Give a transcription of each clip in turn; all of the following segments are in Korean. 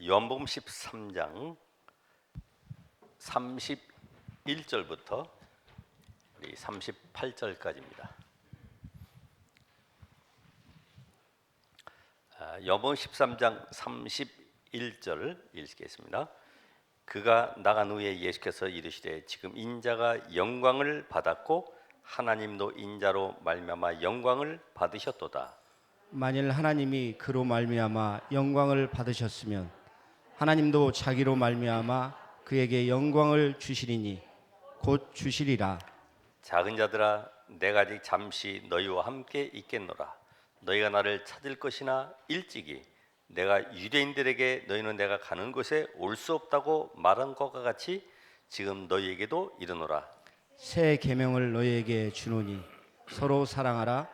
요한복음 13장 31절부터 38절까지입니다. 요한복음 13장 31절 읽겠습니다. 그가 나간 후에 예수께서 이르시되 지금 인자가 영광을 받았고 하나님도 인자로 말미암아 영광을 받으셨도다. 만일 하나님이 그로 말미암아 영광을 받으셨으면 하나님도 자기로 말미암아 그에게 영광을 주시리니 곧 주시리라. 작은 자들아 내가 아직 잠시 너희와 함께 있겠노라. 너희가 나를 찾을 것이나 일찍이 내가 유대인들에게 너희는 내가 가는 곳에 올 수 없다고 말한 것과 같이 지금 너희에게도 이르노라. 새 계명을 너희에게 주노니 서로 사랑하라.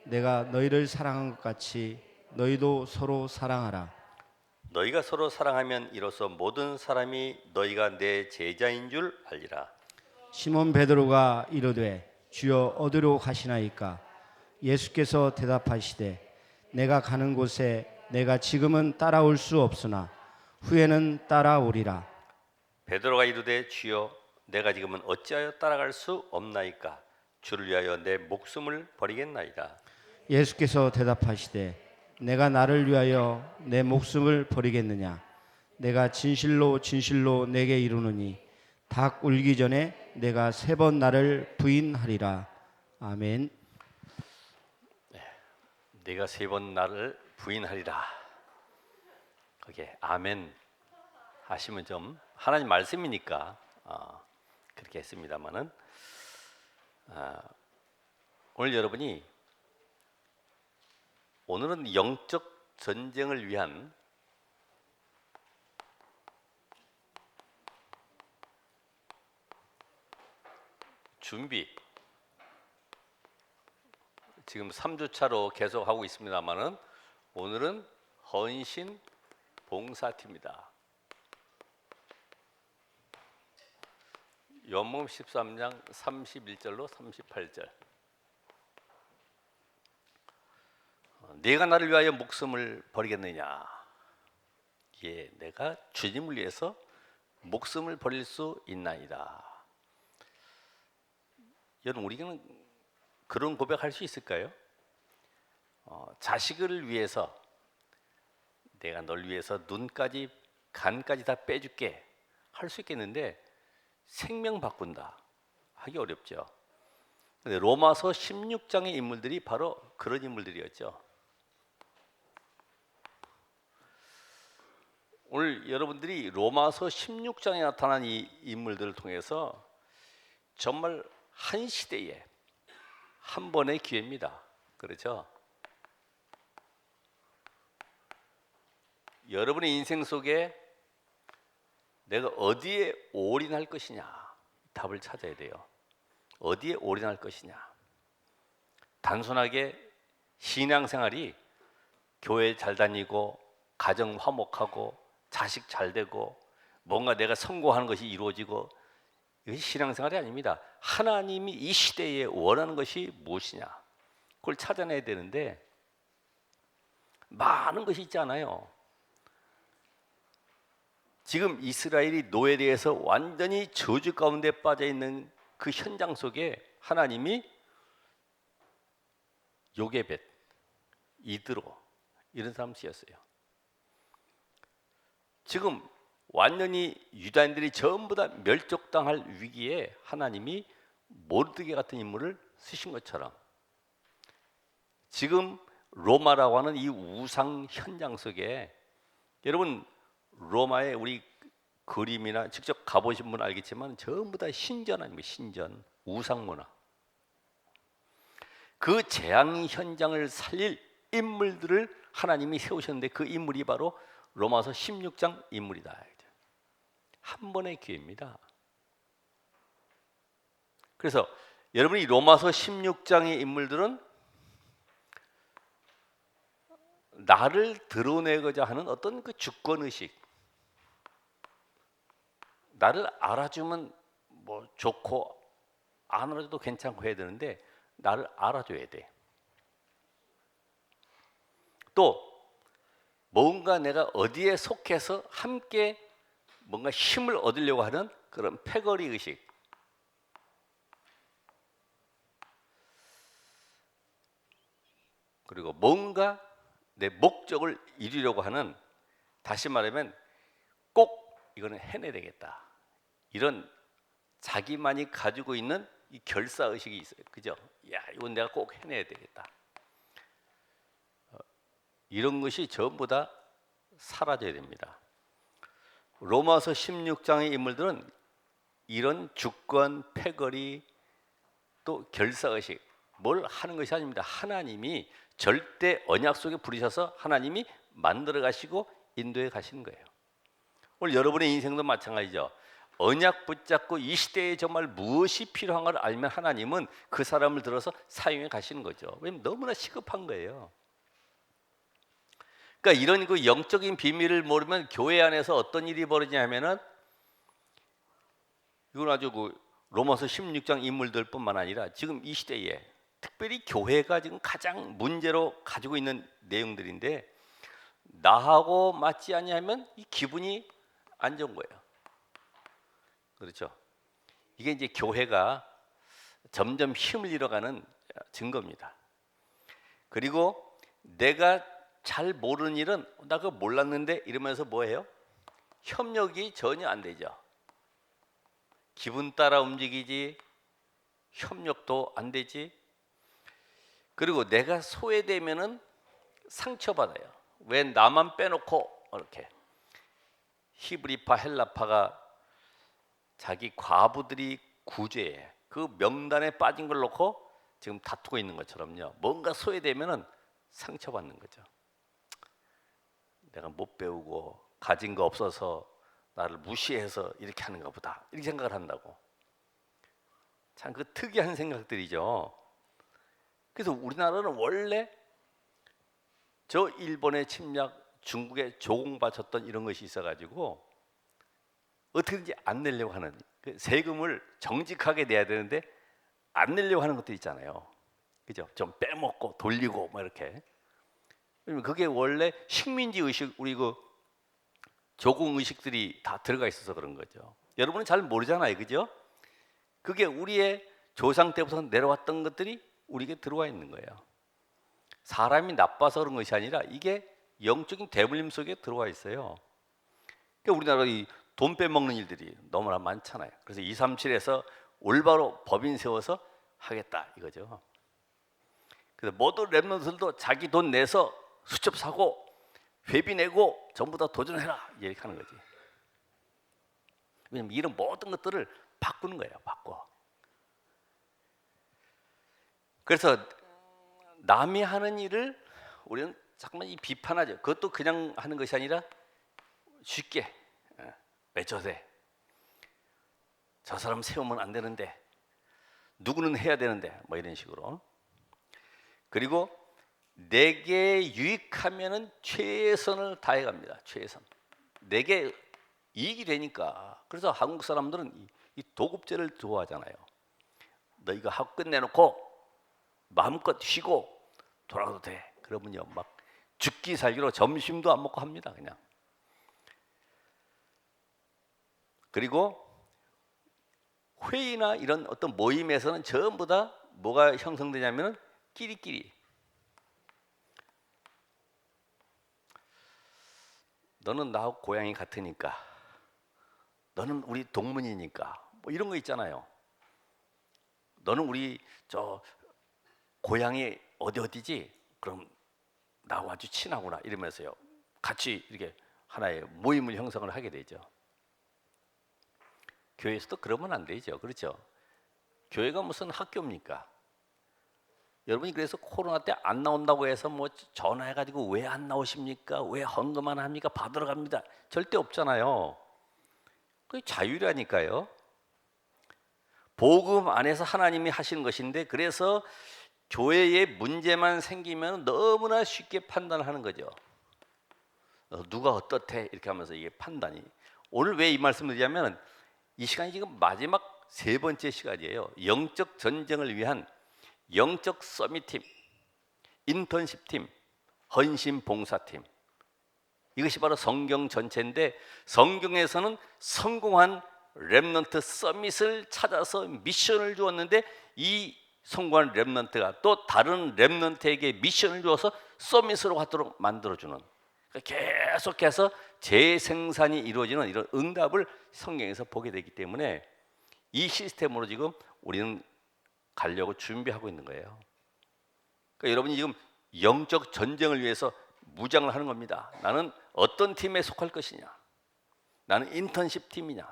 내가 너희를 사랑한 것 같이 너희도 서로 사랑하라. 너희가 서로 사랑하면 이로써 모든 사람이 너희가 내 제자인 줄 알리라. 시몬 베드로가 이르되 주여 어디로 가시나이까? 예수께서 대답하시되 내가 가는 곳에 내가 지금은 따라올 수 없으나 후에는 따라오리라. 베드로가 이르되 주여 내가 지금은 어찌하여 따라갈 수 없나이까? 주를 위하여 내 목숨을 버리겠나이다. 예수께서 대답하시되 내가 나를 위하여 내 목숨을 버리겠느냐? 내가 진실로 진실로 내게 이르노니 닭 울기 전에 내가 3번 나를 부인하리라. 아멘. 내가 3번 나를 부인하리라. 거기에 아멘 하시면 좀 하나님 말씀이니까 그렇게 했습니다만은 오늘 여러분이 오늘은 영적 전쟁을 위한 준비, 지금 3주차로 계속 하고 있습니다만은 오늘은 헌신 봉사팀입니다. 요한복음 13장 31절로 38절. 내가 나를 위하여 목숨을 버리겠느냐? 예, 내가 주님을 위해서 목숨을 버릴 수 있나이다. 여러분, 우리는 그런 고백할 수 있을까요? 자식을 위해서 내가 널 위해서 눈까지 간까지 다 빼줄게 할 수 있겠는데 생명 바꾼다 하기 어렵죠. 근데 로마서 16장의 인물들이 바로 그런 인물들이었죠. 오늘 여러분들이 로마서 16장에 나타난 이 인물들을 통해서 정말 한 시대에 한 번의 기회입니다. 그렇죠? 여러분의 인생 속에 내가 어디에 올인할 것이냐 답을 찾아야 돼요. 어디에 올인할 것이냐. 단순하게 신앙생활이 교회 잘 다니고 가정 화목하고 자식 잘 되고 뭔가 내가 성공하는 것이 이루어지고 이것이 신앙생활이 아닙니다. 하나님이 이 시대에 원하는 것이 무엇이냐 그걸 찾아내야 되는데 많은 것이 있잖아요. 지금 이스라엘이 노예되어서 완전히 저주 가운데 빠져 있는 그 현장 속에 하나님이 요게벳, 이드로 이런 사람 쓰였어요. 지금 완전히 유다인들이 전부 다 멸족당할 위기에 하나님이 모르드게 같은 인물을 쓰신 것처럼 지금 로마라고 하는 이 우상 현장 속에 여러분 로마의 우리 그림이나 직접 가보신 분은 알겠지만 전부 다 신전 아닙니까? 신전, 우상문화. 그 재앙 현장을 살릴 인물들을 하나님이 세우셨는데 그 인물이 바로 로마서 16장 인물이다. 한 번의 기회입니다. 그래서 여러분이 로마서 16장의 인물들은 나를 드러내고자 하는 어떤 그 주권의식, 나를 알아주면 뭐 좋고 안 알아줘도 괜찮고 해야 되는데 나를 알아줘야 돼. 또 뭔가 내가 어디에 속해서 함께 뭔가 힘을 얻으려고 하는 그런 패거리 의식. 그리고 뭔가 내 목적을 이루려고 하는, 다시 말하면 꼭 이거는 해내야 되겠다, 이런 자기만이 가지고 있는 이 결사 의식이 있어요. 그죠? 야, 이건 내가 꼭 해내야 되겠다. 이런 것이 전부 다 사라져야 됩니다. 로마서 16장의 인물들은 이런 주권, 패거리, 또 결사의식, 뭘 하는 것이 아닙니다. 하나님이 절대 언약 속에 부르셔서 하나님이 만들어 가시고 인도해 가시는 거예요. 오늘 여러분의 인생도 마찬가지죠. 언약 붙잡고 이 시대에 정말 무엇이 필요한 걸 알면 하나님은 그 사람을 들어서 사용해 가시는 거죠. 왜냐면 너무나 시급한 거예요. 그러니까 이런 그 영적인 비밀을 모르면 교회 안에서 어떤 일이 벌어지냐면은, 이건 아주 그 로마서 16장 인물들뿐만 아니라 지금 이 시대에 특별히 교회가 지금 가장 문제로 가지고 있는 내용들인데, 나하고 맞지 않냐면 이 기분이 안 좋은 거예요. 그렇죠? 이게 이제 교회가 점점 힘을 잃어가는 증거입니다. 그리고 내가 잘 모르는 일은 나 그거 몰랐는데 이러면서 뭐예요? 협력이 전혀 안 되죠. 기분 따라 움직이지, 협력도 안 되지. 그리고 내가 소외되면은 상처받아요. 왜 나만 빼놓고 이렇게. 히브리파, 헬라파가 자기 과부들이 구제해, 그 명단에 빠진 걸 놓고 지금 다투고 있는 것처럼요. 뭔가 소외되면은 상처받는 거죠. 내가 못 배우고 가진 거 없어서 나를 무시해서 이렇게 하는가 보다, 이렇게 생각을 한다고. 참 그 특이한 생각들이죠. 그래서 우리나라는 원래 저 일본의 침략, 중국에 조공바쳤던 이런 것이 있어가지고 어떻게든지 안 내려고 하는, 그 세금을 정직하게 내야 되는데 안 내려고 하는 것도 있잖아요. 그죠? 좀 빼먹고 돌리고 뭐 이렇게. 그게 원래 식민지 의식, 우리 그 조공 의식들이 다 들어가 있어서 그런 거죠. 여러분은 잘 모르잖아요, 그죠? 그게 우리의 조상 때부터 내려왔던 것들이 우리에게 들어와 있는 거예요. 사람이 나빠서 그런 것이 아니라 이게 영적인 대물림 속에 들어와 있어요. 그러니까 우리나라 이 돈 빼먹는 일들이 너무나 많잖아요. 그래서 237에서 올바로 법인 세워서 하겠다 이거죠. 그래서 모든 랩런트들도 자기 돈 내서 수첩 사고 회비 내고 전부 다 도전해라 이렇게 하는 거지. 왜냐면 이런 모든 것들을 바꾸는 거예요. 바꿔. 그래서 남이 하는 일을 우리는 잠깐만 이 비판하죠. 그것도 그냥 하는 것이 아니라 쉽게, 왜 저래? 저 사람 세우면 안 되는데, 누구는 해야 되는데, 뭐 이런 식으로. 그리고 내게 유익하면은 최선을 다해갑니다. 최선. 내게 이익이 되니까. 그래서 한국 사람들은 이 도급제를 좋아하잖아요. 너 이거 하고 끝내놓고 마음껏 쉬고 돌아가도 돼. 그러면요, 막 죽기 살기로 점심도 안 먹고 합니다, 그냥. 그리고 회의나 이런 어떤 모임에서는 전부 다 뭐가 형성되냐면 끼리끼리. 너는 나하고 고향이 같으니까, 너는 우리 동문이니까, 뭐 이런 거 있잖아요. 너는 우리 저 고향이 어디지? 그럼 나하고 아주 친하구나 이러면서요, 같이 이렇게 하나의 모임을 형성을 하게 되죠. 교회에서도 그러면 안 되죠. 그렇죠? 교회가 무슨 학교입니까? 여러분이 그래서 코로나 때 안 나온다고 해서 뭐 전화해가지고 왜 안 나오십니까? 왜 헌금 안 합니까? 받으러 갑니다. 절대 없잖아요. 그게 자유라니까요. 복음 안에서 하나님이 하시는 것인데, 그래서 교회에 문제만 생기면 너무나 쉽게 판단하는 거죠. 누가 어떻대 이렇게 하면서 이게 판단이. 오늘 왜 이 말씀을 드리냐면, 이 시간이 지금 마지막 세 번째 시간이에요. 영적 전쟁을 위한 영적 서밋팀, 인턴십팀, 헌신 봉사팀. 이것이 바로 성경 전체인데, 성경에서는 성공한 렘넌트 서밋을 찾아서 미션을 주었는데, 이 성공한 렘넌트가 또 다른 렘넌트에게 미션을 주어서 서밋으로 가도록 만들어주는, 계속해서 재생산이 이루어지는 이런 응답을 성경에서 보게 되기 때문에 이 시스템으로 지금 우리는 가려고 준비하고 있는 거예요. 그러니까 여러분이 지금 영적 전쟁을 위해서 무장을 하는 겁니다. 나는 어떤 팀에 속할 것이냐, 나는 인턴십 팀이냐,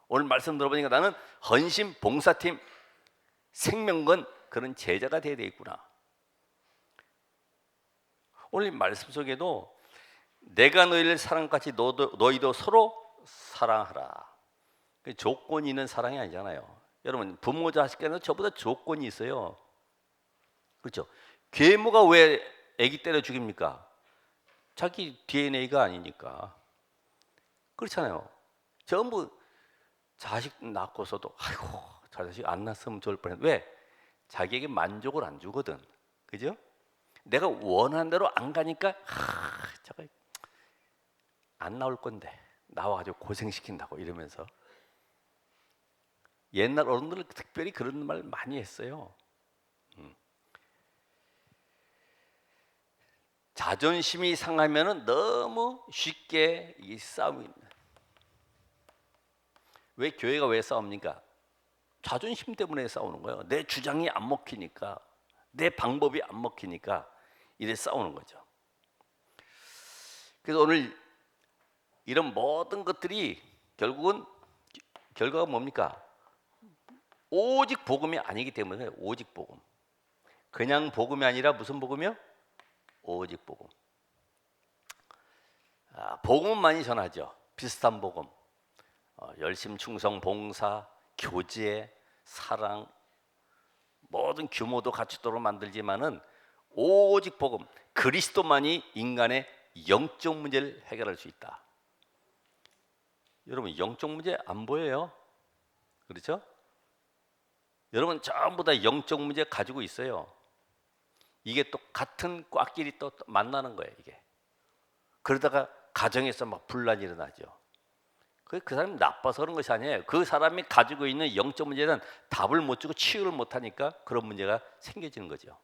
오늘 말씀 들어보니까 나는 헌신 봉사팀, 생명건 그런 제자가 되어야 되겠구나. 오늘 말씀 속에도 내가 너희를 사랑같이 너희도 서로 사랑하라. 조건이 있는 사랑이 아니잖아요. 여러분, 부모 자식간에는 저보다 조건이 있어요. 그렇죠? 계모가 왜 아기 때려 죽입니까? 자기 DNA가 아니니까. 그렇잖아요. 전부 자식 낳고서도 아이고 저 자식 안 낳았으면 좋을 뻔했는데, 왜? 자기에게 만족을 안 주거든. 그죠? 내가 원하는 대로 안 가니까 저거 안 나올 건데 나와가지고 고생시킨다고 이러면서. 옛날 어른들은 특별히 그런 말 많이 했어요. 자존심이 상하면은 너무 쉽게 이 싸움이. 왜 교회가 왜 싸웁니까? 자존심 때문에 싸우는 거예요. 내 주장이 안 먹히니까, 내 방법이 안 먹히니까 이래 싸우는 거죠. 그래서 오늘 이런 모든 것들이 결국은 결과가 뭡니까? 오직 복음이 아니기 때문에. 오직 복음. 그냥 복음이 아니라 무슨 복음이요? 오직 복음. 복음은 많이 전하죠. 비슷한 복음. 열심, 충성, 봉사, 교제, 사랑, 모든 규모도 갖추도록 만들지만은 오직 복음, 그리스도만이 인간의 영적 문제를 해결할 수 있다. 여러분, 영적 문제 안 보여요? 그렇죠? 여러분 전부 다 영적 문제 가지고 있어요. 이게 또 같은 꽉끼리 또 만나는 거예요, 이게. 그러다가 가정에서 막 분란이 일어나죠. 그 사람이 나빠서 그런 것이 아니에요. 그 사람이 가지고 있는 영적 문제는 답을 못 주고 치유를 못 하니까 그런 문제가 생겨지는 거죠.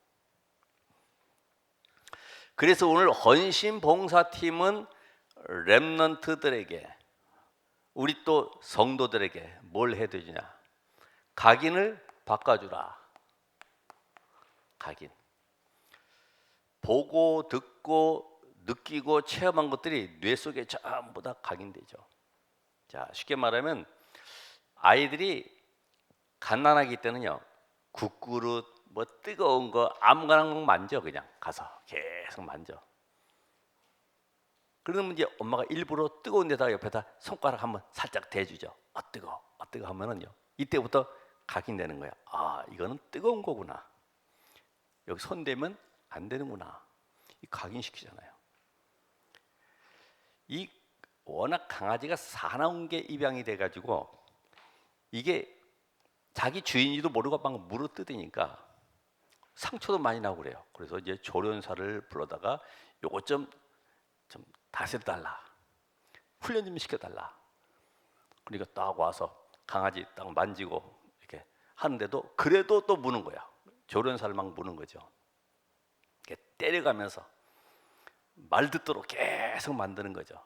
그래서 오늘 헌신 봉사팀은 렘넌트들에게, 우리 또 성도들에게 뭘 해주냐? 각인을 바꿔주라. 각인. 보고 듣고 느끼고 체험한 것들이 뇌 속에 전부 다 각인되죠. 자, 쉽게 말하면 아이들이 갓난아기 때는요, 국그릇, 뭐 뜨거운 거 아무거나 만져. 그냥 가서 계속 만져. 그러면 이제 엄마가 일부러 뜨거운 데다가 옆에다 손가락 한번 살짝 대주죠. 뜨거 하면은요, 이때부터 각인되는 거야. 이거는 뜨거운 거구나. 여기 손 대면 안 되는구나. 이 각인시키잖아요. 이 워낙 강아지가 사나운 게 입양이 돼가지고 이게 자기 주인이도 모르고 막 물어뜯으니까 상처도 많이 나고 그래요. 그래서 이제 조련사를 불러다가 요거 좀 다스려달라, 훈련 좀 시켜달라. 그러니까 딱 와서 강아지 딱 만지고 이렇게 하는데도 그래도 또 무는 거야. 조련사를 막 무는 거죠. 이렇게 때려가면서 말 듣도록 계속 만드는 거죠.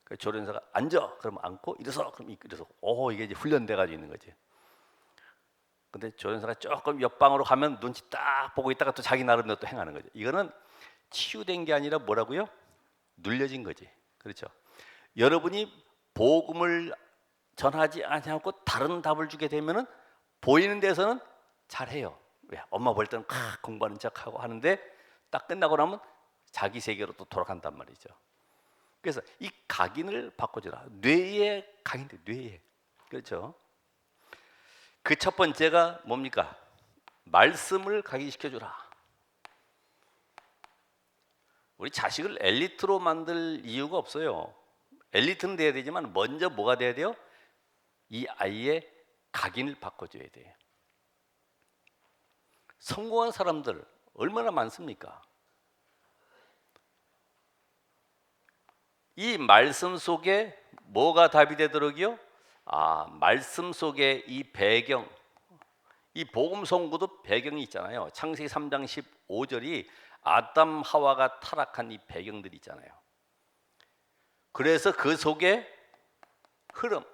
그 조련사가 앉아 그러면 앉고, 일어서 그럼 일어서. 이게 이제 훈련돼가지고 있는 거지. 근데 조련사가 조금 옆방으로 가면 눈치 딱 보고 있다가 또 자기 나름대로 또 행하는 거죠. 이거는 치유된 게 아니라 뭐라고요? 눌려진 거지. 그렇죠? 여러분이 복음을 전하지 않고 다른 답을 주게 되면은 보이는 데서는 잘해요. 왜? 엄마 볼 때는 공부하는 척하고 하는데 딱 끝나고 나면 자기 세계로 또 돌아간단 말이죠. 그래서 이 각인을 바꿔주라. 뇌에 각인돼, 뇌에. 그렇죠? 그 첫 번째가 뭡니까? 말씀을 각인시켜주라. 우리 자식을 엘리트로 만들 이유가 없어요. 엘리트는 돼야 되지만 먼저 뭐가 돼야 돼요? 이 아이의 각인을 바꿔줘야 돼요. 성공한 사람들 얼마나 많습니까? 이 말씀 속에 뭐가 답이 되도록이요? 말씀 속에 이 배경, 이 복음 선고도 배경이 있잖아요. 창세기 3장 15절이 아담 하와가 타락한 이 배경들이 있잖아요. 그래서 그 속에 흐름,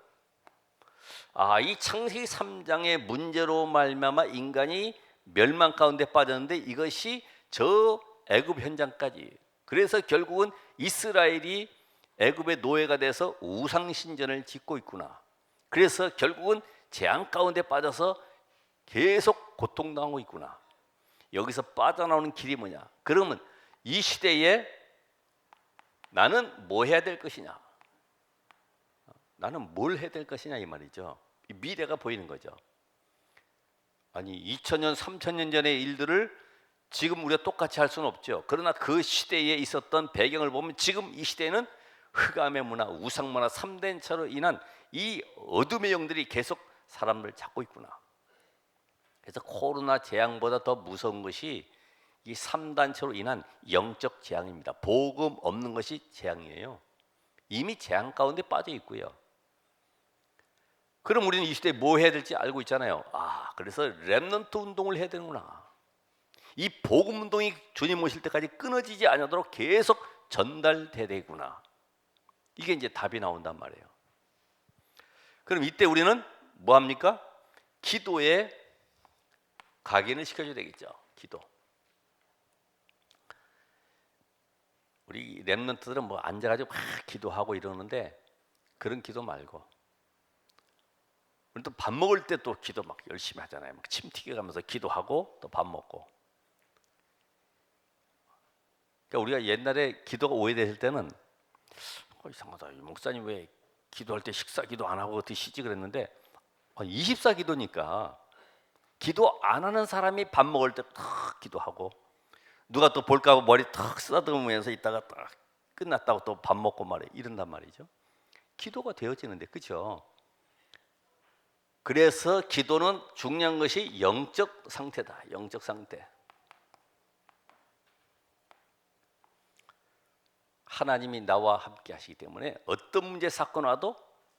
이 창세기 3장의 문제로 말미암아 인간이 멸망 가운데 빠졌는데 이것이 저 애굽 현장까지, 그래서 결국은 이스라엘이 애굽의 노예가 돼서 우상 신전을 짓고 있구나. 그래서 결국은 재앙 가운데 빠져서 계속 고통당하고 있구나. 여기서 빠져나오는 길이 뭐냐? 그러면 이 시대에 나는 뭐 해야 될 것이냐? 나는 뭘 해야 될 것이냐 이 말이죠. 미래가 보이는 거죠. 아니 2000년, 3000년 전의 일들을 지금 우리가 똑같이 할 수는 없죠. 그러나 그 시대에 있었던 배경을 보면 지금 이 시대에는 흑암의 문화, 우상 문화, 3대인차로 인한 이 어둠의 영들이 계속 사람을 잡고 있구나. 그래서 코로나 재앙보다 더 무서운 것이 이 3단체로 인한 영적 재앙입니다. 복음 없는 것이 재앙이에요. 이미 재앙 가운데 빠져 있고요. 그럼 우리는 이 시대에 뭐 해야 될지 알고 있잖아요. 그래서 렘넌트 운동을 해야 되는구나. 이 복음 운동이 주님 오실 때까지 끊어지지 않도록 계속 전달돼야 되구나. 이게 이제 답이 나온단 말이에요. 그럼 이때 우리는 뭐 합니까? 기도에 각인을 시켜줘야 되겠죠. 기도. 우리 렘넌트들은 뭐 앉아가지고 막 기도하고 이러는데 그런 기도 말고, 우리 또 밥 먹을 때 또 기도 막 열심히 하잖아요. 막 침 튀겨가면서 기도하고 또 밥 먹고. 그러니까 우리가 옛날에 기도가 오해됐을 때는 이상하다. 이 목사님 왜 기도할 때 식사 기도 안 하고 드시지 그랬는데 24 기도니까 기도 안 하는 사람이 밥 먹을 때 탁 기도하고, 누가 또 볼까 하고 머리 탁 쓰다듬으면서 있다가 딱 끝났다고 또 밥 먹고 말해 이런단 말이죠. 기도가 되어지는데, 그렇죠? 그래서 기도는 중요한 것이 영적 상태다. 영적 상태. 하나님이 나와 함께 하시기 때문에 어떤 문제 사건 와도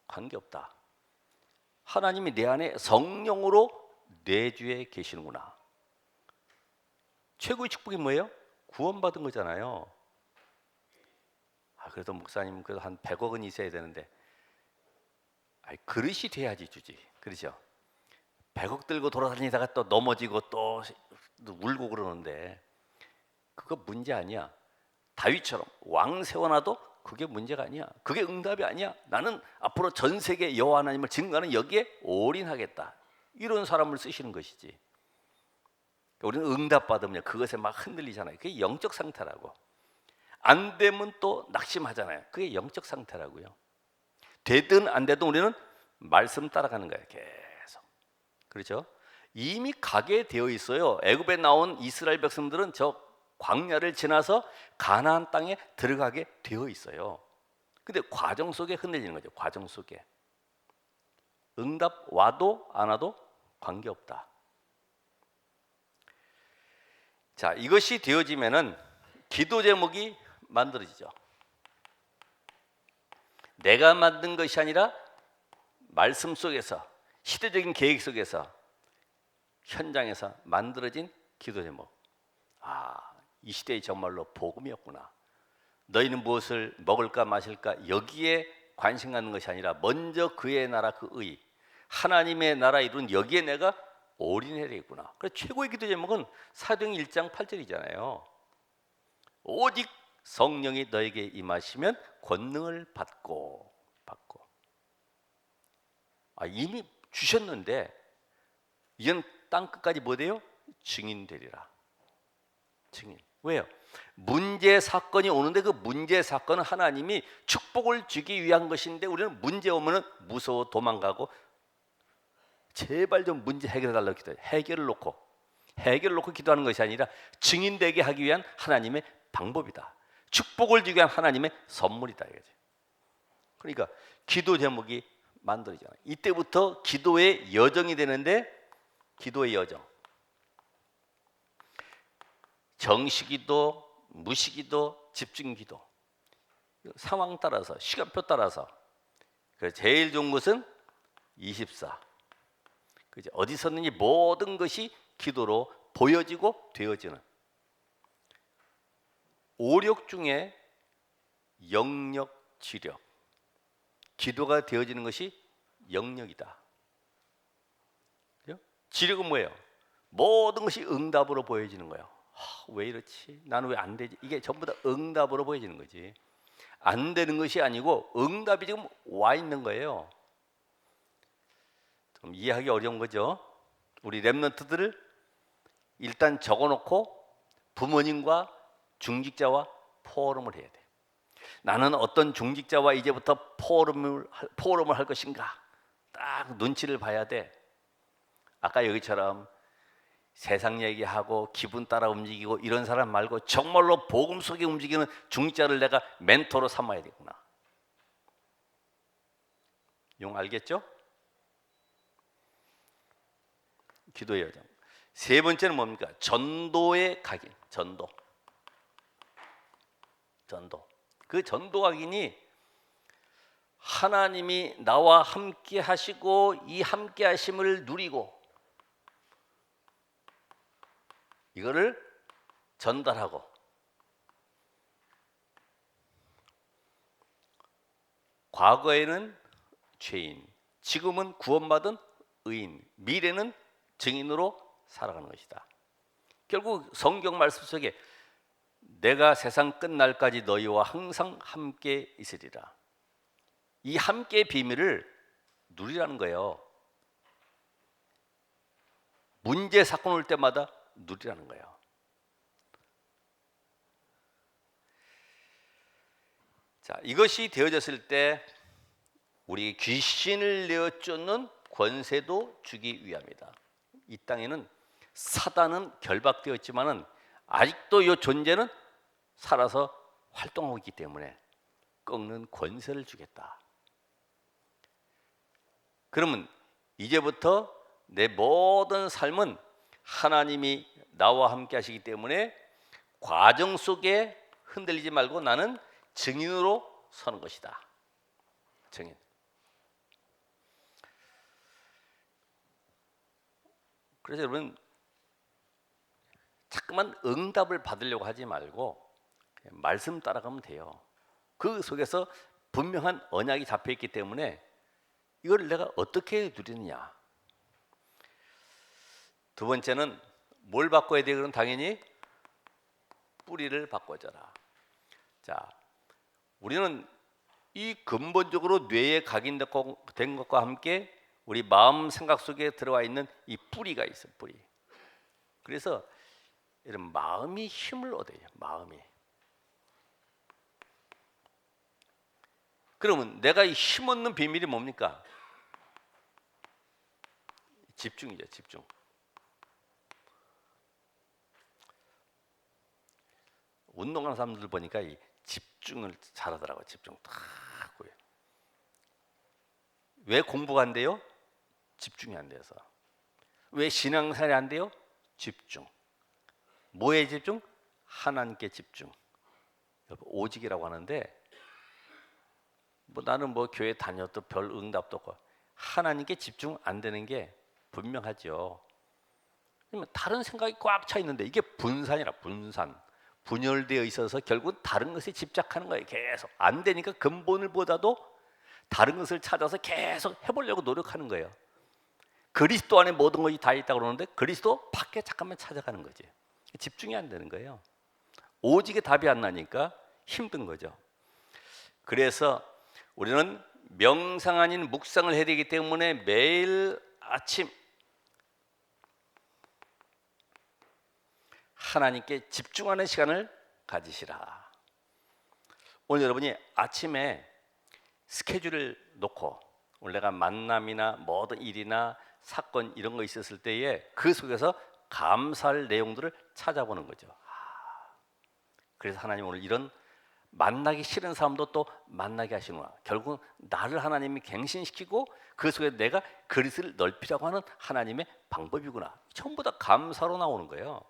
관계없다. 하나님이 내 안에 성령으로 내주에 계시는구나. 최고의 축복이 뭐예요? 구원받은 거잖아요. 그래도 목사님 그래도 한 100억은 있어야 되는데, 그릇이 돼야지 주지. 그렇죠? 100억 들고 돌아다니다가 또 넘어지고 또 울고 그러는데 그거 문제 아니야. 다윗처럼 왕 세워놔도 그게 문제가 아니야. 그게 응답이 아니야. 나는 앞으로 전 세계 여호와 하나님을 증거하는 여기에 올인하겠다. 이런 사람을 쓰시는 것이지. 우리는 응답 받으면 그것에 막 흔들리잖아요. 그게 영적 상태라고. 안 되면 또 낙심하잖아요. 그게 영적 상태라고요. 되든 안 되든 우리는 말씀 따라가는 거예요. 계속. 그렇죠? 이미 가게 되어 있어요. 애굽에 나온 이스라엘 백성들은 저 광야를 지나서 가나안 땅에 들어가게 되어 있어요. 근데 과정 속에 흔들리는 거죠. 과정 속에. 응답 와도 안 와도 관계없다. 자, 이것이 되어지면은 기도 제목이 만들어지죠. 내가 만든 것이 아니라 말씀 속에서, 시대적인 계획 속에서, 현장에서 만들어진 기도 제목. 이 시대에 정말로 복음이었구나. 너희는 무엇을 먹을까 마실까 여기에 관심 갖는 것이 아니라 먼저 그의 나라, 그 의, 하나님의 나라 이룬 여기에 내가 올인해야 되겠구나. 그래서 최고의 기도 제목은 사도행 1장 8절이잖아요. 오직 성령이 너에게 임하시면 권능을 받고. 이미 주셨는데 이젠 땅 끝까지 뭐 돼요? 증인 되리라. 증인. 왜요? 문제 사건이 오는데 그 문제 사건은 하나님이 축복을 주기 위한 것인데 우리는 문제 오면은 무서워 도망가고 제발 좀 문제 해결해 달라고 기도해요. 해결을 놓고 기도하는 것이 아니라 증인되게 하기 위한 하나님의 방법이다. 축복을 주기 위한 하나님의 선물이다 이거죠. 그러니까 기도 제목이 만들어지잖아요. 이때부터 기도의 여정이 되는데, 기도의 여정, 정시기도, 무시기도, 집중기도, 상황 따라서, 시간표 따라서. 그래서 제일 좋은 것은 24. 그죠? 어디 섰는지 모든 것이 기도로 보여지고 되어지는. 오력 중에 영역, 지력. 기도가 되어지는 것이 영역이다. 그죠? 지력은 뭐예요? 모든 것이 응답으로 보여지는 거예요. 왜 이렇지? 나는 왜 안 되지? 이게 전부 다 응답으로 보여지는 거지. 안 되는 것이 아니고 응답이 지금 와 있는 거예요. 좀 이해하기 어려운 거죠. 우리 랩런트들을 일단 적어놓고 부모님과 중직자와 포럼을 해야 돼. 나는 어떤 중직자와 이제부터 포럼을 할 것인가? 딱 눈치를 봐야 돼. 아까 여기처럼 세상 얘기하고 기분 따라 움직이고 이런 사람 말고 정말로 복음 속에 움직이는 중직자를 내가 멘토로 삼아야 되구나. 용 알겠죠? 기도의 여정. 세 번째는 뭡니까? 전도의 각인. 전도. 그 전도 각인이 하나님이 나와 함께 하시고 이 함께 하심을 누리고 이거를 전달하고, 과거에는 죄인, 지금은 구원받은 의인, 미래는 증인으로 살아가는 것이다. 결국 성경 말씀 속에 내가 세상 끝날까지 너희와 항상 함께 있으리라. 이 함께의 비밀을 누리라는 거예요. 문제 사건 올 때마다 누리라는 거예요. 자, 이것이 되어졌을 때 우리 귀신을 내어 쫓는 권세도 주기 위함이다. 이 땅에는 사단은 결박되었지만은 아직도 이 존재는 살아서 활동하고 있기 때문에 꺾는 권세를 주겠다. 그러면 이제부터 내 모든 삶은 하나님이 나와 함께 하시기 때문에 과정 속에 흔들리지 말고 나는 증인으로 서는 것이다. 증인. 그래서 여러분 자꾸만 응답을 받으려고 하지 말고 그냥 말씀 따라가면 돼요. 그 속에서 분명한 언약이 잡혀있기 때문에 이걸 내가 어떻게 누리느냐. 두 번째는 뭘 바꿔야 돼? 그럼 당연히 뿌리를 바꿔줘라. 자, 우리는 이 근본적으로 뇌에 각인된 것과 함께 우리 마음 생각 속에 들어와 있는 이 뿌리가 있어요. 뿌리. 그래서 이런 마음이 힘을 얻어요. 마음이. 그러면 내가 힘 얻는 비밀이 뭡니까? 집중이죠. 집중. 운동하는 사람들 보니까 이 집중을 잘하더라고요. 집중 딱 하고요. 왜 공부가 안 돼요? 집중이 안 돼서. 왜 신앙생활이 안 돼요? 집중. 뭐에 집중? 하나님께 집중. 오직이라고 하는데 뭐 나는 뭐 교회 다녀도 별 응답도 없고 하나님께 집중 안 되는 게 분명하죠. 다른 생각이 꽉 차 있는데 이게 분산이라 분산. 분열되어 있어서 결국 다른 것에 집착하는 거예요. 계속 안 되니까 근본을 보다도 다른 것을 찾아서 계속 해보려고 노력하는 거예요. 그리스도 안에 모든 것이 다 있다고 그러는데 그리스도 밖에 잠깐만 찾아가는 거지. 집중이 안 되는 거예요. 오직에 답이 안 나니까 힘든 거죠. 그래서 우리는 명상 아닌 묵상을 해야 되기 때문에 매일 아침 하나님께 집중하는 시간을 가지시라. 오늘 여러분이 아침에 스케줄을 놓고 오늘 내가 만남이나 모든 일이나 사건 이런 거 있었을 때에 그 속에서 감사할 내용들을 찾아보는 거죠. 그래서 하나님 오늘 이런 만나기 싫은 사람도 또 만나게 하시는구나. 결국 나를 하나님이 갱신시키고 그 속에 내가 그리스를 넓히려고 하는 하나님의 방법이구나. 전부 다 감사로 나오는 거예요.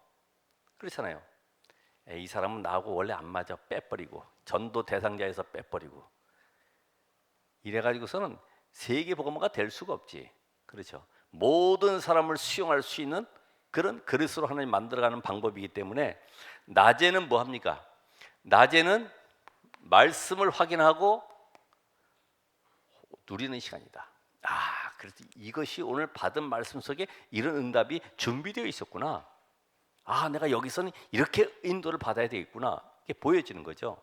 그렇잖아요. 이 사람은 나하고 원래 안 맞아 빼버리고 전도 대상자에서 빼버리고 이래가지고서는 세계복음화가 될 수가 없지. 그렇죠. 모든 사람을 수용할 수 있는 그런 그릇으로 하나님 만들어가는 방법이기 때문에 낮에는 뭐 합니까? 낮에는 말씀을 확인하고 누리는 시간이다. 그래서 이것이 오늘 받은 말씀 속에 이런 응답이 준비되어 있었구나. 내가 여기서는 이렇게 인도를 받아야 되겠구나. 이게 보여지는 거죠.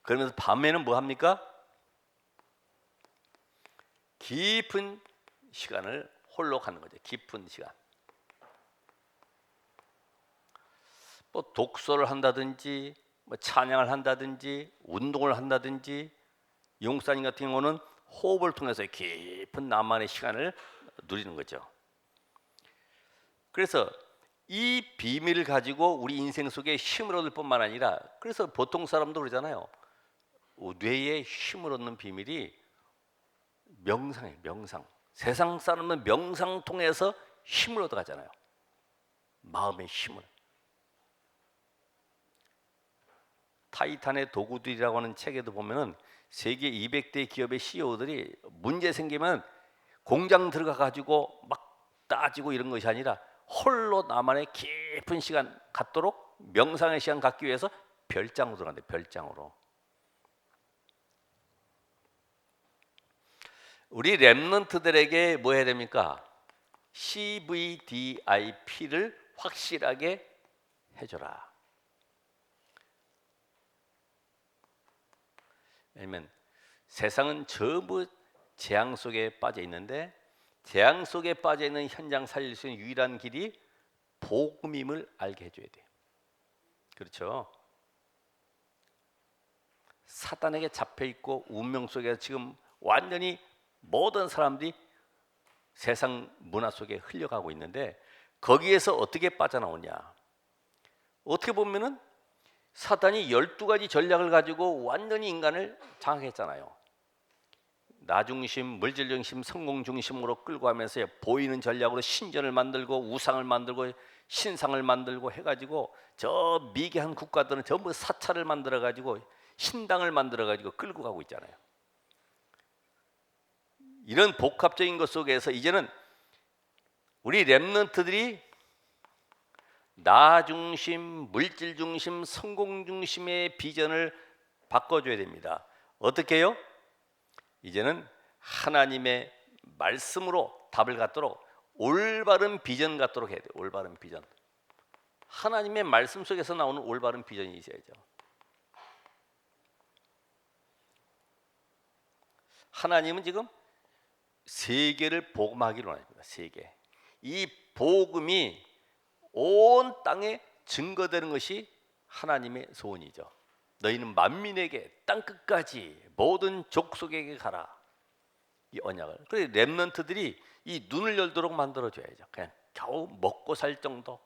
그러면서 밤에는 뭐 합니까? 깊은 시간을 홀로 가는 거죠. 깊은 시간. 뭐 독서를 한다든지, 뭐 찬양을 한다든지, 운동을 한다든지, 용사님 같은 경우는 호흡을 통해서 깊은 나만의 시간을 누리는 거죠. 그래서 이 비밀을 가지고 우리 인생 속에 힘을 얻을 뿐만 아니라, 그래서 보통 사람도 그러잖아요. 뇌에 힘을 얻는 비밀이 명상이에요. 명상. 세상 사람은 명상 통해서 힘을 얻어가잖아요. 마음의 힘을. 타이탄의 도구들이라고 하는 책에도 보면은 세계 200대 기업의 CEO들이 문제 생기면 공장 들어가 가지고 막 따지고 이런 것이 아니라 홀로 나만의 깊은 시간 갖도록 명상의 시간 갖기 위해서 별장으로 들어간대. 별장으로. 우리 렘넌트들에게 뭐 해야 됩니까? CVDIP를 확실하게 해줘라. 왜냐면 세상은 전부 재앙 속에 빠져 있는데, 재앙 속에 빠져 있는 현장 살릴 수 있는 유일한 길이 복음임을 알게 해줘야 돼요. 그렇죠? 사단에게 잡혀 있고 운명 속에 지금 완전히 모든 사람들이 세상 문화 속에 흘려가고 있는데, 거기에서 어떻게 빠져나오냐? 어떻게 보면은 사단이 12가지 전략을 가지고 완전히 인간을 장악했잖아요. 나중심, 물질중심, 성공중심으로 끌고 가면서 보이는 전략으로 신전을 만들고 우상을 만들고 신상을 만들고 해가지고 저 미개한 국가들은 전부 사찰을 만들어가지고 신당을 만들어가지고 끌고 가고 있잖아요. 이런 복합적인 것 속에서 이제는 우리 렘넌트들이 나 중심, 물질 중심, 성공 중심의 비전을 바꿔줘야 됩니다. 어떻게 해요? 이제는 하나님의 말씀으로 답을 갖도록 올바른 비전 갖도록 해야 돼요. 올바른 비전. 하나님의 말씀 속에서 나오는 올바른 비전이 있어야죠. 하나님은 지금 세계를 복음하기로 합니다. 세계. 이 복음이 온 땅에 증거되는 것이 하나님의 소원이죠. 너희는 만민에게 땅끝까지 모든 족속에게 가라. 이 언약을. 그래서 렘넌트들이 이 눈을 열도록 만들어줘야죠. 그냥 겨우 먹고 살 정도,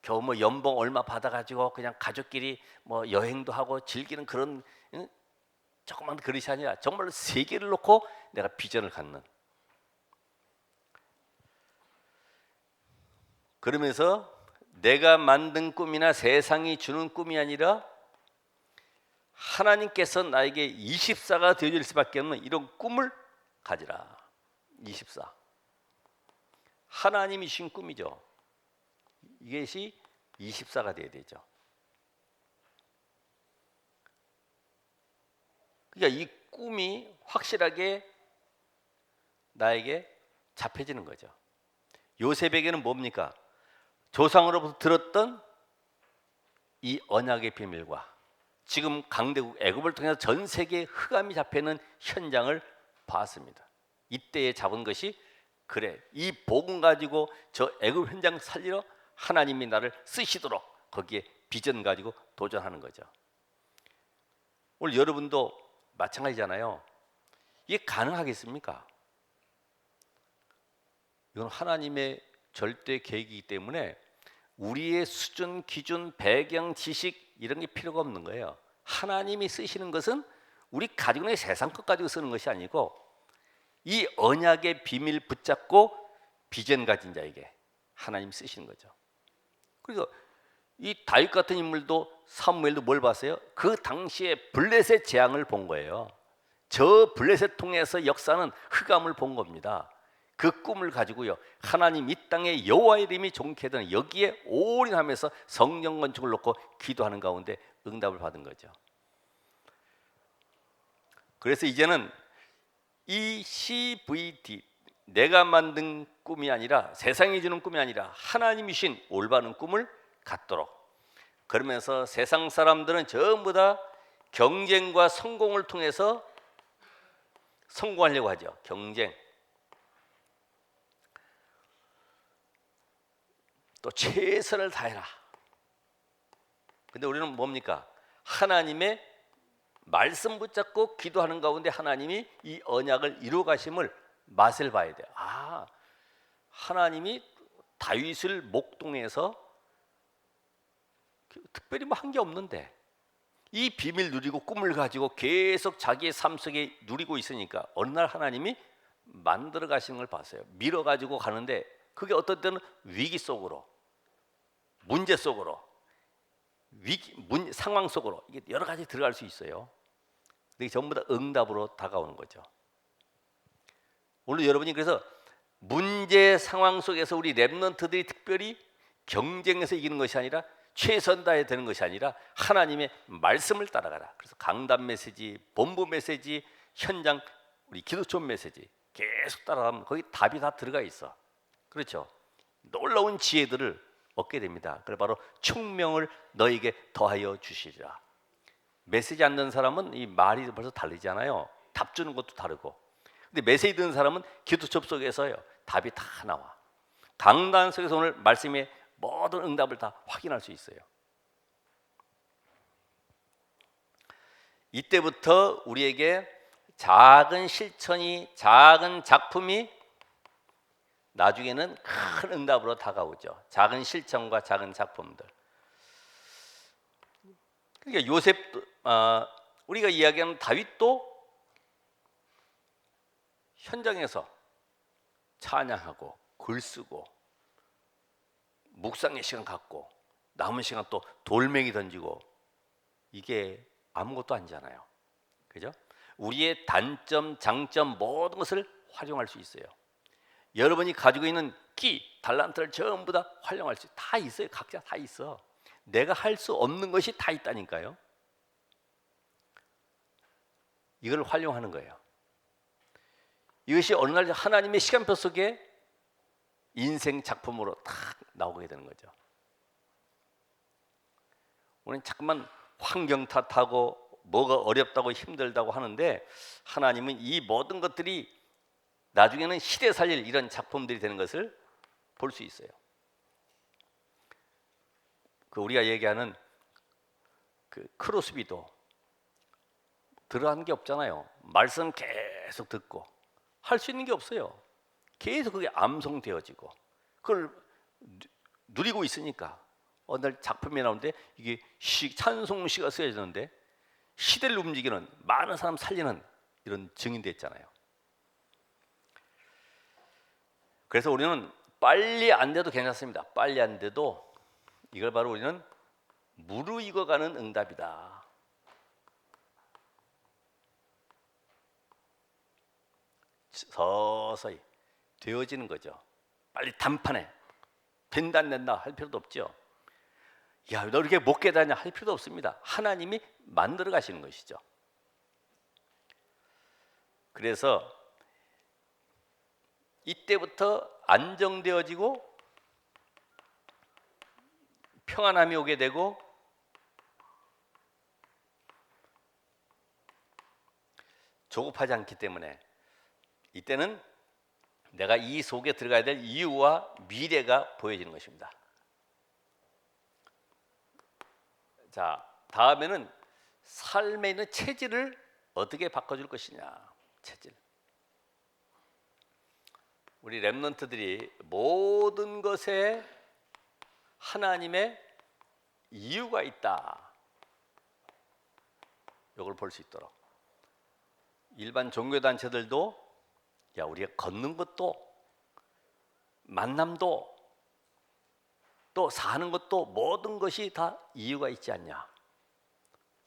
겨우 뭐 연봉 얼마 받아가지고 그냥 가족끼리 뭐 여행도 하고 즐기는 그런 조그만 그릇이 아니라 정말로 세계를 놓고 내가 비전을 갖는. 그러면서 내가 만든 꿈이나 세상이 주는 꿈이 아니라 하나님께서 나에게 24가 되어줄 수밖에 없는 이런 꿈을 가지라. 24. 하나님이 주신 꿈이죠. 이것이 24가 되어야 되죠. 그러니까 이 꿈이 확실하게 나에게 잡혀지는 거죠. 요셉에게는 뭡니까? 조상으로부터 들었던 이 언약의 비밀과 지금 강대국 애굽을 통해서 전 세계에 흑암이 잡히는 현장을 봤습니다. 이때에 잡은 것이 그래, 이 복음 가지고 저 애굽 현장 살리러 하나님이 나를 쓰시도록 거기에 비전 가지고 도전하는 거죠. 오늘 여러분도 마찬가지잖아요. 이게 가능하겠습니까? 이건 하나님의 절대 계획이기 때문에 우리의 수준, 기준, 배경, 지식 이런 게 필요가 없는 거예요. 하나님이 쓰시는 것은 우리 가지고 있는 세상 것 가지고 쓰는 것이 아니고 이 언약의 비밀 붙잡고 비전 가진 자에게 하나님 쓰시는 거죠. 그래서 이 다윗 같은 인물도 사무엘도 뭘 봤어요? 그 당시에 블레셋 재앙을 본 거예요. 저 블레셋 통해서 역사는 흑암을 본 겁니다. 그 꿈을 가지고요, 하나님 이 땅에 여호와의 이름이 존귀케 되는 여기에 올인하면서 성전 건축을 놓고 기도하는 가운데 응답을 받은 거죠. 그래서 이제는 이 CVD, 내가 만든 꿈이 아니라, 세상이 주는 꿈이 아니라 하나님이 주신 올바른 꿈을 갖도록, 그러면서 세상 사람들은 전부 다 경쟁과 성공을 통해서 성공하려고 하죠. 경쟁, 또 최선을 다해라. 근데 우리는 뭡니까? 하나님의 말씀 붙잡고 기도하는 가운데 하나님이 이 언약을 이루어 가심을 맛을 봐야 돼요. 아, 하나님이 다윗을 목동에서 특별히 뭐 한 게 없는데 이 비밀 누리고 꿈을 가지고 계속 자기의 삶 속에 누리고 있으니까 어느 날 하나님이 만들어 가시는 걸 봤어요. 밀어 가지고 가는데 그게 어떤 때는 위기 속으로, 문제 속으로, 상황 속으로, 이게 여러 가지 들어갈 수 있어요. 근데 전부 다 응답으로 다가오는 거죠. 오늘 여러분이 그래서 문제 상황 속에서 우리 랩런트들이 특별히 경쟁에서 이기는 것이 아니라, 최선 다해야 되는 것이 아니라 하나님의 말씀을 따라가라. 그래서 강단 메시지, 본부 메시지, 현장 우리 기도촌 메시지 계속 따라가면 거기 답이 다 들어가 있어. 그렇죠? 놀라운 지혜들을 얻게 됩니다. 그래 바로 총명을 너에게 더하여 주시리라. 메시지 안 듣는 사람은 이 말이 벌써 다르잖아요. 답 주는 것도 다르고. 근데 메시지 듣는 사람은 기도첩 속에서요, 답이 다 나와. 강단 속에서 오늘 말씀의 모든 응답을 다 확인할 수 있어요. 이때부터 우리에게 작은 실천이, 작은 작품이 나중에는 큰 응답으로 다가오죠. 작은 실천과 작은 작품들. 그러니까 요셉도, 우리가 이야기하는 다윗도 현장에서 찬양하고 글 쓰고 묵상의 시간 갖고 남은 시간 또 돌멩이 던지고, 이게 아무것도 아니잖아요. 그죠? 우리의 단점, 장점 모든 것을 활용할 수 있어요. 여러분이 가지고 있는 끼, 달란트를 전부 다 활용할 수 다 있어요. 각자 다 있어. 내가 할 수 없는 것이 다 있다니까요. 이걸 활용하는 거예요. 이것이 어느 날 하나님의 시간표 속에 인생 작품으로 탁 나오게 되는 거죠. 우리는 자꾸만 환경 탓하고 뭐가 어렵다고 힘들다고 하는데, 하나님은 이 모든 것들이 나중에는 시대 살릴 이런 작품들이 되는 것을 볼 수 있어요. 그 우리가 얘기하는 그 크로스비도 들어가는 게 없잖아요. 말씀 계속 듣고 할 수 있는 게 없어요. 계속 그게 암송되어지고 그걸 누리고 있으니까 어느 날 작품이 나오는데 이게 찬송시가 쓰여지는데 시대를 움직이는, 많은 사람 살리는 이런 증인됐잖아요. 그래서 우리는 빨리 안 돼도 괜찮습니다. 빨리 안 돼도 이걸 바로 우리는 무르익어가는 응답이다. 서서히 되어지는 거죠. 빨리 단판에 된다 안 된다 할 필요도 없죠. 야, 너 이렇게 못 깨닫냐 할 필요도 없습니다. 하나님이 만들어 가시는 것이죠. 그래서 이때부터 안정되어지고 평안함이 오게 되고, 조급하지 않기 때문에 이때는 내가 이 속에 들어가야 될 이유와 미래가 보여지는 것입니다. 자, 다음에는 삶에 있는 체질을 어떻게 바꿔줄 것이냐. 체질. 우리 랩런트들이 모든 것에 하나님의 이유가 있다, 이걸 볼 수 있도록. 일반 종교단체들도 야, 우리가 걷는 것도 만남도 또 사는 것도 모든 것이 다 이유가 있지 않냐.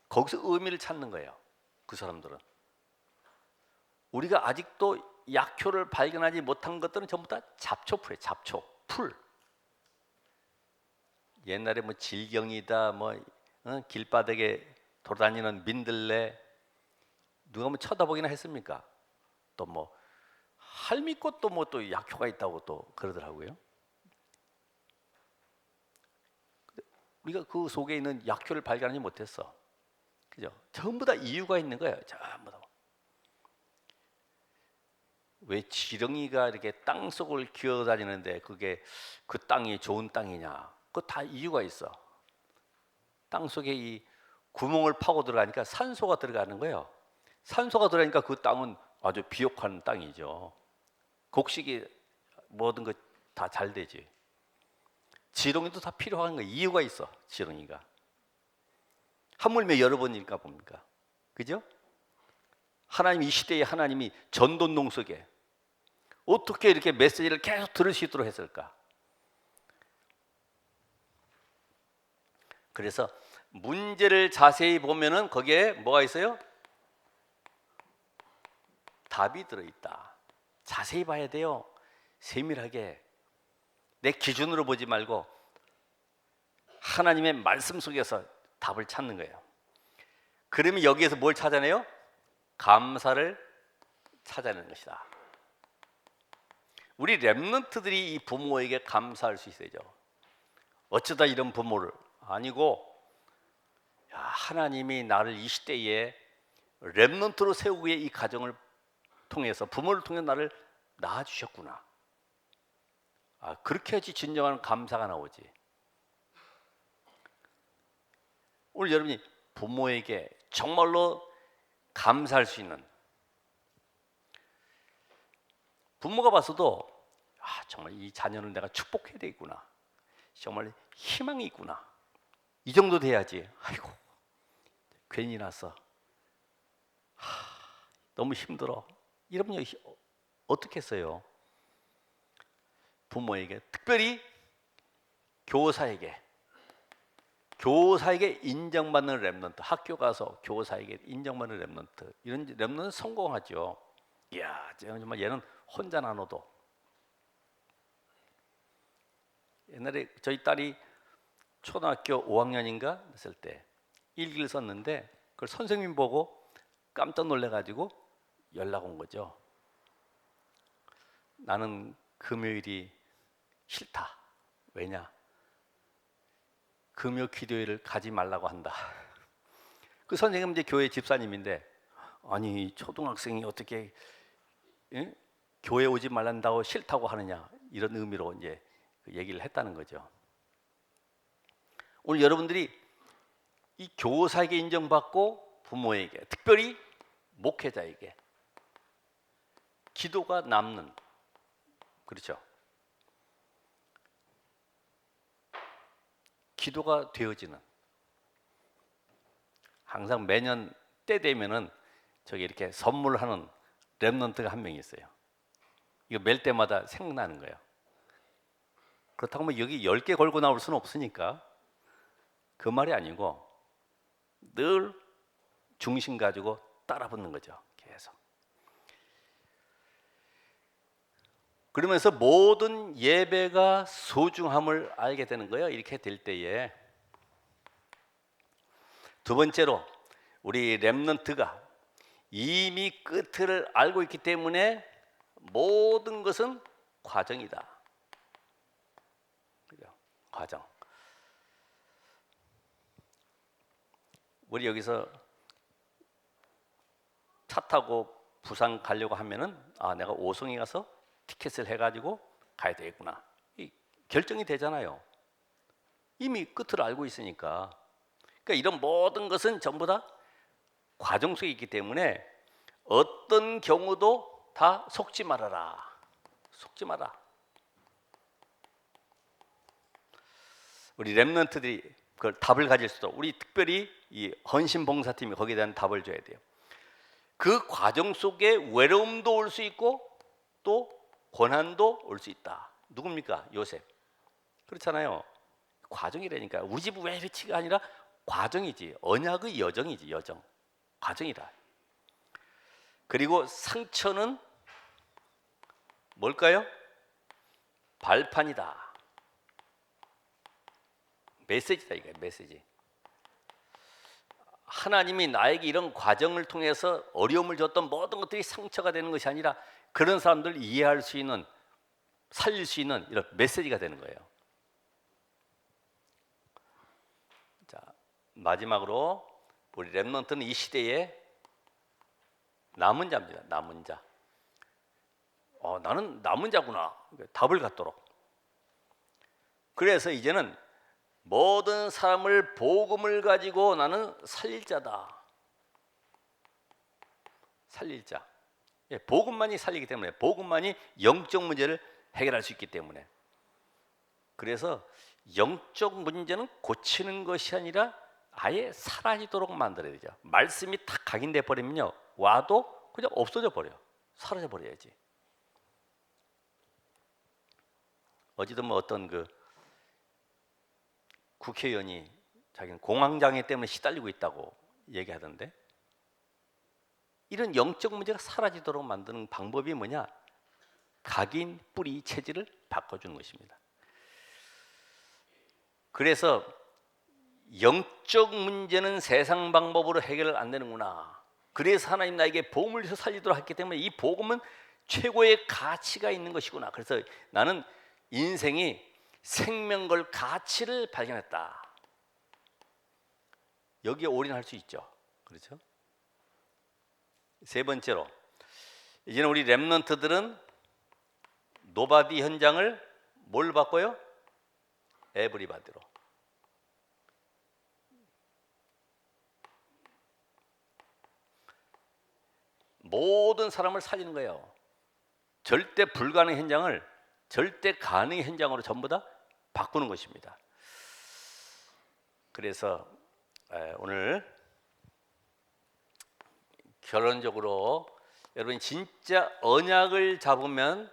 거기서 의미를 찾는 거예요. 그 사람들은. 우리가 아직도 약효를 발견하지 못한 것들은 전부 다 잡초풀이에요. 잡초, 풀. 옛날에 뭐 질경이다, 뭐 길바닥에 돌아다니는 민들레, 누가 뭐 쳐다보기나 했습니까? 또 뭐 할미꽃도 뭐 또 약효가 있다고 또 그러더라고요. 우리가 그 속에 있는 약효를 발견하지 못했어. 그죠? 전부 다 이유가 있는 거예요. 전부 다. 왜 지렁이가 이렇게 땅 속을 기어다니는데 그게 그 땅이 좋은 땅이냐? 그거 다 이유가 있어. 땅 속에 이 구멍을 파고 들어가니까 산소가 들어가는 거예요. 산소가 들어가니까 그 땅은 아주 비옥한 땅이죠. 곡식이 모든 것 다 잘 되지. 지렁이도 다 필요한 거예요. 이유가 있어. 지렁이가. 하물며 여러 번일까 봅니까? 그죠? 하나님, 이 시대에 하나님이 전돈농 속에 어떻게 이렇게 메시지를 계속 들을 수 있도록 했을까? 그래서 문제를 자세히 보면은 거기에 뭐가 있어요? 답이 들어있다. 자세히 봐야 돼요. 세밀하게. 내 기준으로 보지 말고 하나님의 말씀 속에서 답을 찾는 거예요. 그러면 여기에서 뭘 찾아내요? 감사를 찾아내는 것이다. 우리 렘넌트들이 이 부모에게 감사할 수 있어야죠. 어쩌다 이런 부모를 아니고, 야, 하나님이 나를 이 시대에 렘넌트로 세우기 위해 이 가정을 통해서, 부모를 통해 나를 낳아주셨구나. 아, 그렇게 해야지 진정한 감사가 나오지. 오늘 여러분이 부모에게 정말로 감사할 수 있는, 부모가 봐서도 아, 정말 이 자녀를 내가 축복해야 되겠구나, 정말 희망이 있구나, 이 정도 돼야지. 아이고 괜히 났어, 너무 힘들어, 이러면 어떻게 했어요? 부모에게, 특별히 교사에게 인정받는 렘넌트, 학교 가서 교사에게 인정받는 렘넌트, 이런 렘넌트 성공하죠. 이야, 정말 얘는 혼자 나눠도. 옛날에 저희 딸이 초등학교 5학년인가 했을 때 일기를 썼는데 그걸 선생님 보고 깜짝 놀래가지고 연락 온 거죠. 나는 금요일이 싫다. 왜냐? 금요 기도회를 가지 말라고 한다. 그 선생님은 이제 교회 집사님인데, 아니 초등학생이 어떻게 교회 오지 말란다고 싫다고 하느냐, 이런 의미로 이제 얘기를 했다는 거죠. 오늘 여러분들이 이 교사에게 인정받고 부모에게, 특별히 목회자에게 기도가 남는, 그렇죠? 기도가 되어지는, 항상 매년 때 되면은 저기 이렇게 선물하는 렘넌트가 한 명 있어요. 이거 멜 때마다 생각나는 거예요. 그렇다고 뭐 여기 10개 걸고 나올 수는 없으니까 그 말이 아니고 늘 중심 가지고 따라 붙는 거죠. 계속. 그러면서 모든 예배가 소중함을 알게 되는 거예요. 이렇게 될 때에. 두 번째로, 우리 렘넌트가 이미 끝을 알고 있기 때문에 모든 것은 과정이다. 그죠? 과정. 우리 여기서 차 타고 부산 가려고 하면은, 아, 내가 오송에 가서 티켓을 해가지고 가야 되겠구나, 이 결정이 되잖아요. 이미 끝을 알고 있으니까. 그러니까 이런 모든 것은 전부 다 과정 속에 있기 때문에 어떤 경우도 다 속지 말아라. 속지 마라. 우리 렘넌트들이 그걸 답을 가질 수도, 우리 특별히 이 헌신봉사팀이 거기에 대한 답을 줘야 돼요. 그 과정 속에 외로움도 올 수 있고 또 고난도 올 수 있다. 누굽니까? 요셉. 그렇잖아요. 과정이라니까. 우리 집 왜 이렇지가 아니라 과정이지. 언약의 여정이지. 여정. 과정이다. 그리고 상처는 뭘까요? 발판이다. 메시지다. 이게 메시지. 하나님이 나에게 이런 과정을 통해서 어려움을 줬던 모든 것들이 상처가 되는 것이 아니라 그런 사람들을 이해할 수 있는, 살릴 수 있는 이런 메시지가 되는 거예요. 자, 마지막으로 우리 렘넌트는 이 시대에 남은 자입니다. 남은 자. 나는 남은 자구나. 답을 갖도록. 그래서 이제는 모든 사람을 복음을 가지고 나는 살릴 자다. 살릴 자. 복음만이 살리기 때문에, 복음만이 영적 문제를 해결할 수 있기 때문에. 그래서 영적 문제는 고치는 것이 아니라 아예 사라지도록 만들어야 되죠. 말씀이 다 각인돼 버리면요, 와도 그냥 없어져 버려. 사라져 버려야지. 어제도 뭐 어떤 그 국회의원이 자기는 공황장애 때문에 시달리고 있다고 얘기하던데, 이런 영적 문제가 사라지도록 만드는 방법이 뭐냐? 각인 뿌리 체질을 바꿔주는 것입니다. 그래서 영적 문제는 세상 방법으로 해결 안 되는구나. 그래서 하나님 나에게 복음을 주셔서 살리도록 했기 때문에 이 복음은 최고의 가치가 있는 것이구나. 그래서 나는 인생이 생명 걸 가치를 발견했다. 여기에 올인할 수 있죠. 그렇죠? 세 번째로, 이제는 우리 렘넌트들은 노바디 현장을 뭘 바꿔요? 에브리바디로. 모든 사람을 살리는 거예요. 절대 불가능 현장을 절대 가능의 현장으로 전부 다 바꾸는 것입니다. 그래서 오늘 결론적으로 여러분이 진짜 언약을 잡으면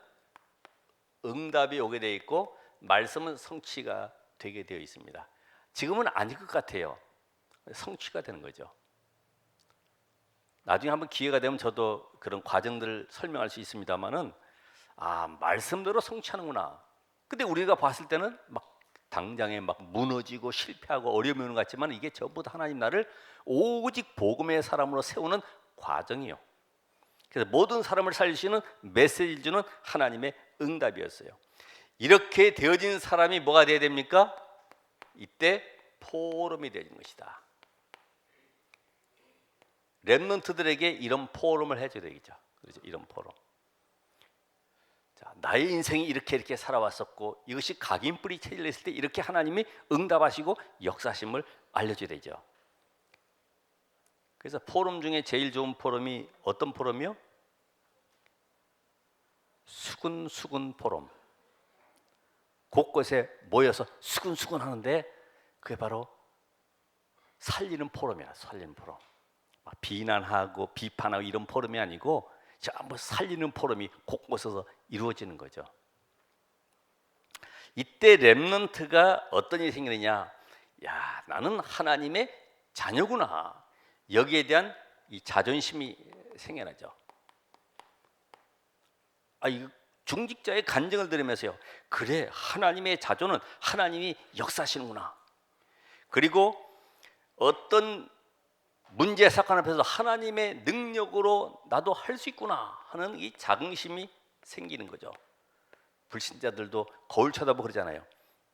응답이 오게 되어 있고 말씀은 성취가 되게 되어 있습니다. 지금은 아닐 것 같아요. 성취가 되는 거죠. 나중에 한번 기회가 되면 저도 그런 과정들을 설명할 수 있습니다만은, 말씀대로 성취하는구나. 근데 우리가 봤을 때는 막 당장에 막 무너지고 실패하고 어려움이 오는 것 같지만, 이게 전부 다 하나님 나를 오직 복음의 사람으로 세우는 과정이요. 그래서 모든 사람을 살리시는 메시지를 주는 하나님의 응답이었어요. 이렇게 되어진 사람이 뭐가 되어야 됩니까? 이때 포럼이 되어진 것이다. 렘넌트들에게 이런 포럼을 해줘야 되겠죠. 그렇죠? 이런 포럼. 자, 나의 인생이 이렇게 살아왔었고 이것이 각인뿌리 체질을 했을 때 이렇게 하나님이 응답하시고 역사심을 알려줘야 되죠. 그래서 포럼 중에 제일 좋은 포럼이 어떤 포럼이요? 수근수근 포럼. 곳곳에 모여서 수근수근 하는데 그게 바로 살리는 포럼이야. 살리는 포럼. 막 비난하고 비판하고 이런 포럼이 아니고 전부 살리는 포럼이 곳곳에서 이루어지는 거죠. 이때 렘넌트가 어떤 일이 생기느냐? 야, 나는 하나님의 자녀구나. 여기에 대한 이 자존심이 생겨나죠. 이 중직자의 간증을 들으면서요, 그래, 하나님의 자존은 하나님이 역사하시는구나. 그리고 어떤 문제 사건 앞에서 하나님의 능력으로 나도 할 수 있구나 하는 이 자긍심이 생기는 거죠. 불신자들도 거울 쳐다보고 그러잖아요.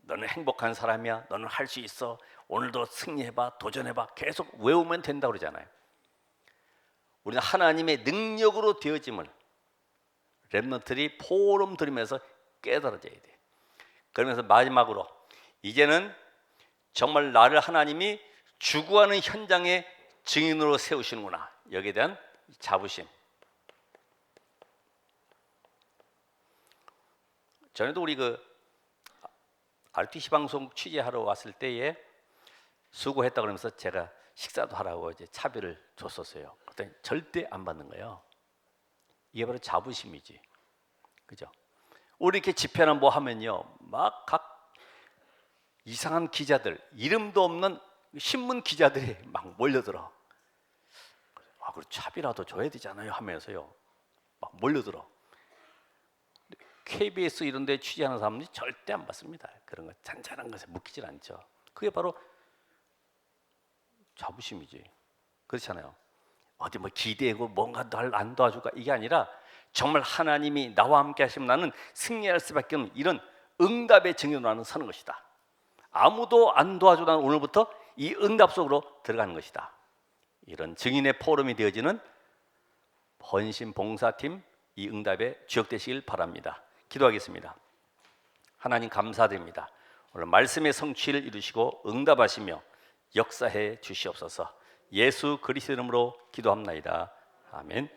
너는 행복한 사람이야. 너는 할 수 있어. 오늘도 승리해봐. 도전해봐. 계속 외우면 된다고 그러잖아요. 우리는 하나님의 능력으로 되어짐을 렘넌트들이 포럼 들으면서 깨달아져야 돼. 그러면서 마지막으로, 이제는 정말 나를 하나님이 주구하는 현장에 증인으로 세우시는구나. 여기에 대한 자부심. 전에도 우리 그 RTC 방송 취재하러 왔을 때에 수고했다 그러면서 제가 식사도 하라고 이제 차비를 줬었어요. 그랬더니 절대 안 받는 거예요. 이게 바로 자부심이지, 그죠? 우리 이렇게 집회나 뭐 하면요, 막 각 이상한 기자들, 이름도 없는 신문 기자들이 막 몰려들어. 아, 그리고 차비라도 줘야 되잖아요 하면서요, 막 몰려들어. KBS 이런 데 취재하는 사람들이 절대 안 받습니다. 그런 거 잔잔한 것에 묶이질 않죠. 그게 바로 자부심이지. 그렇잖아요. 어디 뭐 기대고 뭔가 날 안 도와줄까, 이게 아니라 정말 하나님이 나와 함께 하시면 나는 승리할 수밖에 없는 이런 응답의 증인으로 나는 서는 것이다. 아무도 안 도와줘, 나는 오늘부터 이 응답 속으로 들어가는 것이다. 이런 증인의 포럼이 되어지는 헌신 봉사팀, 이 응답에 주역되시길 바랍니다. 기도하겠습니다. 하나님 감사드립니다. 오늘 말씀의 성취를 이루시고 응답하시며 역사해 주시옵소서. 예수 그리스도 이름으로 기도합나이다. 아멘.